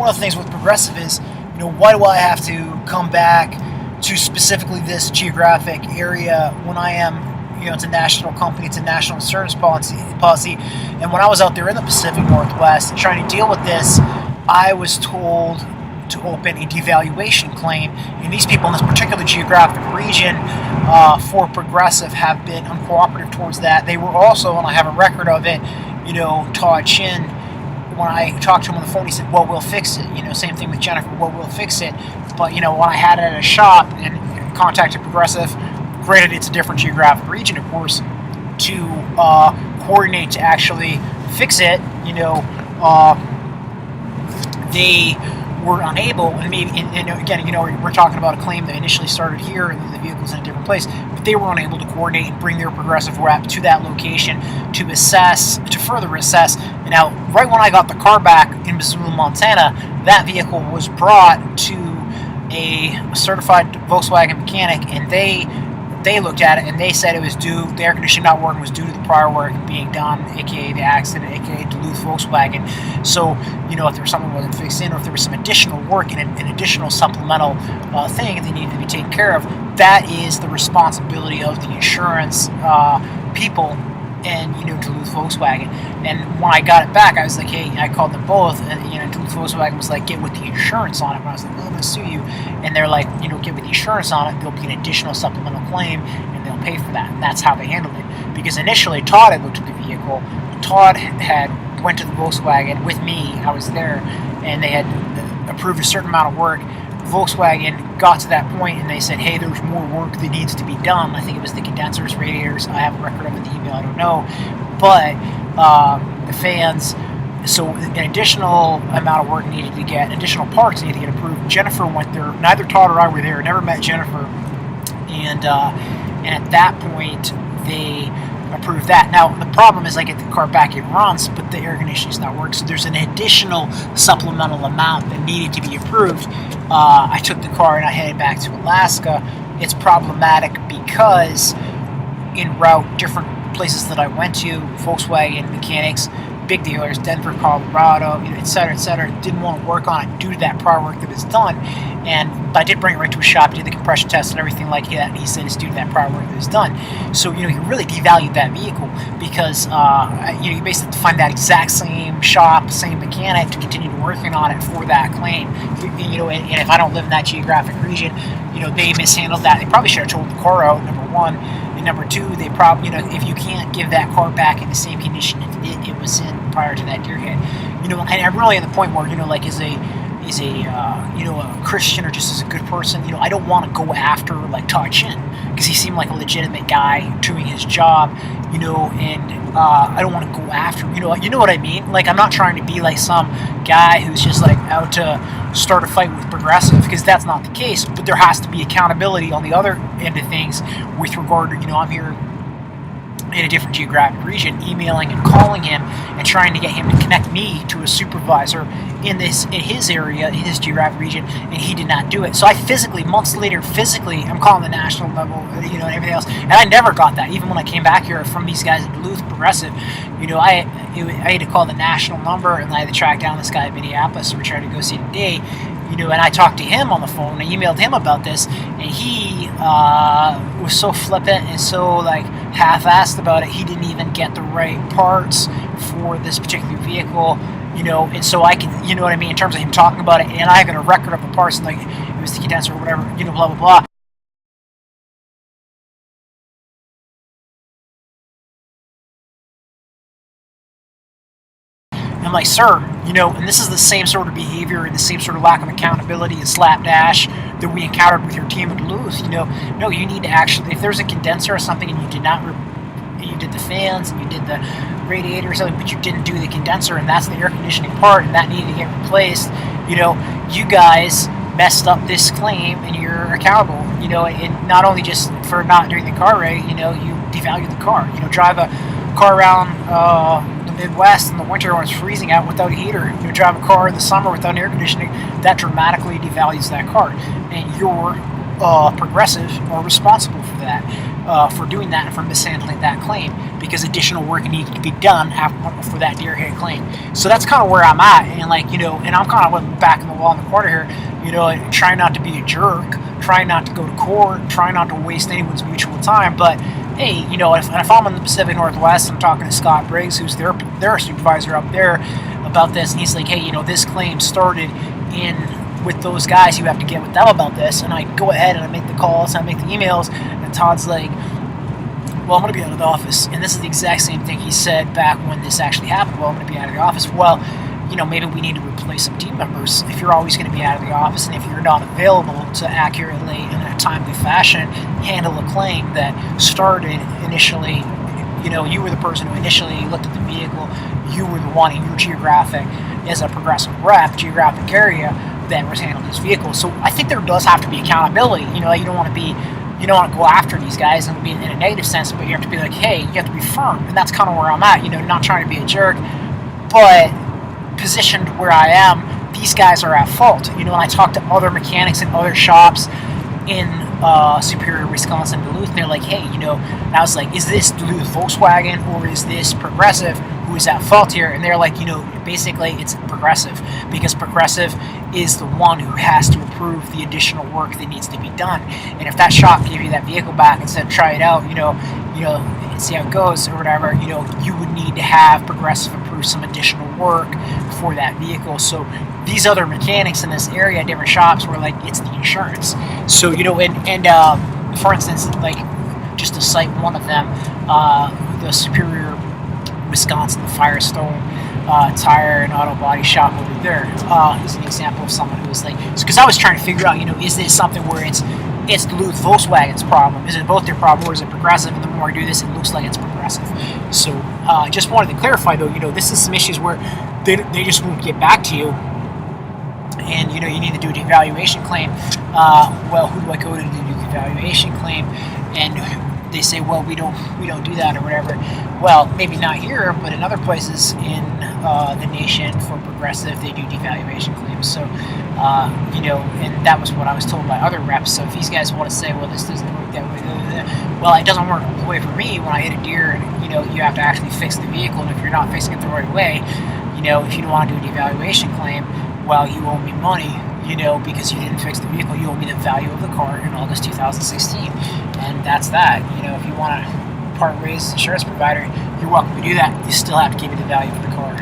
one of the things with Progressive is, why do I have to come back to specifically this geographic area when I am, it's a national company, it's a national insurance policy. And when I was out there in the Pacific Northwest trying to deal with this, I was told to open a devaluation claim. And these people in this particular geographic region for Progressive have been uncooperative towards that. They were also, and I have a record of it, Todd Ching, when I talked to him on the phone, he said, well, we'll fix it. Same thing with Jennifer, well, we'll fix it. But, when I had it at a shop and contacted Progressive, granted it's a different geographic region, of course, to coordinate to actually fix it, they were unable, and maybe, and again, we're talking about a claim that initially started here and then the vehicle's in a different place, but they were unable to coordinate and bring their Progressive rep to that location to further assess. And now, right when I got the car back in Missoula, Montana, that vehicle was brought to a certified Volkswagen mechanic, and they looked at it and they said it was due, the air conditioning not working was due to the prior work being done, aka the accident, aka Duluth Volkswagen. So, if there was something that wasn't fixed in, or if there was some additional work and an additional supplemental thing that needed to be taken care of, that is the responsibility of the insurance people and, Duluth Volkswagen. And when I got it back, I was like, hey, I called them both, and, Duluth Volkswagen was like, get with the insurance on it. And I was like, well, I'm going to sue you. And they're like, get with the insurance on it, there'll be an additional supplemental claim, and they'll pay for that. And that's how they handled it. Because initially, Todd had looked at the vehicle. Todd went to the Volkswagen with me. I was there, and they had approved a certain amount of work. Volkswagen got to that point and they said, hey, there's more work that needs to be done. I think it was the condensers, radiators. I have a record of it in the email, I don't know. But the fans, so an additional amount of work needed to get, additional parts needed to get approved. Jennifer went there. Neither Todd or I were there. Never met Jennifer. And at that point, they approved that. Now, the problem is I get the car back, it runs, but the air conditioning's not working. So there's an additional supplemental amount that needed to be approved. I took the car and I headed back to Alaska. It's problematic because en route, different places that I went to, Volkswagen mechanics, big dealers, Denver, Colorado, et cetera, didn't want to work on it due to that prior work that was done. But I did bring it right to a shop, did the compression test and everything like that, and he said it's due to that prior work that was done. So, he really devalued that vehicle because, you basically have to find that exact same shop, same mechanic to continue working on it for that claim. And if I don't live in that geographic region, they mishandled that. They probably should have told the car out, number one. And number two, they probably, if you can't give that car back in the same condition it was in prior to that deer hit, and I'm really at the point where, is a Christian or just as a good person, I don't want to go after like Todd Ching because he seemed like a legitimate guy doing his job, and I don't want to go after, you know what I mean? Like, I'm not trying to be like some guy who's just like out to start a fight with Progressive, because that's not the case. But there has to be accountability on the other end of things with regard to, I'm here in a different geographic region, emailing and calling him and trying to get him to connect me to a supervisor in his area, in his geographic region, and he did not do it. So months later, I'm calling the national level, and everything else, and I never got that. Even when I came back here from these guys at Duluth Progressive, I had to call the national number, and I had to track down this guy in Minneapolis, so we're trying to go see today. And I talked to him on the phone, I emailed him about this, and he was so flippant and so like half-assed about it, he didn't even get the right parts for this particular vehicle, and so I can, you know what I mean, in terms of him talking about it, and I got a record of the parts, and like, it was the condenser or whatever, blah, blah, blah. I'm like, sir, and this is the same sort of behavior and the same sort of lack of accountability and slapdash that we encountered with your team at Duluth. No, you need to actually, if there's a condenser or something and you did not, you did the fans and you did the radiator or something, but you didn't do the condenser, and that's the air conditioning part, and that needed to get replaced, you guys messed up this claim and you're accountable, and not only just for not doing the car right, you devalue the car. Drive a car around the Midwest in the winter when it's freezing out without a heater. Drive a car in the summer without air conditioning, that dramatically devalues that car, and you're Progressive are responsible for that. for doing that and for mishandling that claim, because additional work needed to be done for that deer hit claim. So that's kind of where I'm at, and and I'm kind of back in the wall in the corner here, trying not to be a jerk, trying not to go to court, trying not to waste anyone's mutual time. But hey, if I'm in the Pacific Northwest, I'm talking to Scott Briggs, who's their supervisor up there, about this, and he's like, hey, this claim started with those guys. You have to get with them about this. And I go ahead and I make the calls, I make the emails, and Todd's like, well, I'm going to be out of the office. And this is the exact same thing he said back when this actually happened. Well, I'm going to be out of the office. Well, maybe we need to replace some team members if you're always going to be out of the office, and if you're not available to accurately and in a timely fashion handle a claim that started initially. You were the person who initially looked at the vehicle. You were the one in your geographic, as a Progressive rep, geographic area that was handling this vehicle. So I think there does have to be accountability. You don't want to go after these guys and be in a negative sense, but you have to be like, hey, you have to be firm. And that's kind of where I'm at, not trying to be a jerk, but positioned where I am, these guys are at fault. And I talk to other mechanics in other shops in Superior, Wisconsin, Duluth, and they're like, hey, and I was like, is this Duluth Volkswagen or is this Progressive who is at fault here? And they're like, basically it's Progressive, because Progressive is the one who has to approve the additional work that needs to be done. And if that shop gave you that vehicle back and said, try it out, see how it goes or whatever, you would need to have Progressive approve some additional work for that vehicle. So these other mechanics in this area, different shops, were like, it's the insurance. So, and for instance, like, just to cite one of them, the Superior, Wisconsin Firestone tire and auto body shop over there is an example of someone who was like, because I was trying to figure out, is this something where it's Duluth Volkswagen's problem? Is it both their problem, or is it Progressive? And the more I do this, it looks like it's Progressive. So just wanted to clarify, though, this is some issues where they just won't get back to you, and you need to do a devaluation claim. Well, who do I go to do the devaluation claim? And they say, well, we don't do that or whatever. Well, maybe not here, but in other places in the nation for Progressive, they do devaluation claims. So, and that was what I was told by other reps. So if these guys want to say, well, this doesn't work that way, well, it doesn't work the way for me when I hit a deer, and you have to actually fix the vehicle, and if you're not fixing it the right way, if you don't want to do a devaluation claim, well, you owe me money, because you didn't fix the vehicle. You owe me the value of the car in August 2016. And that's that. If you want to part ways with the insurance provider, you're welcome to do that. You still have to give me the value of the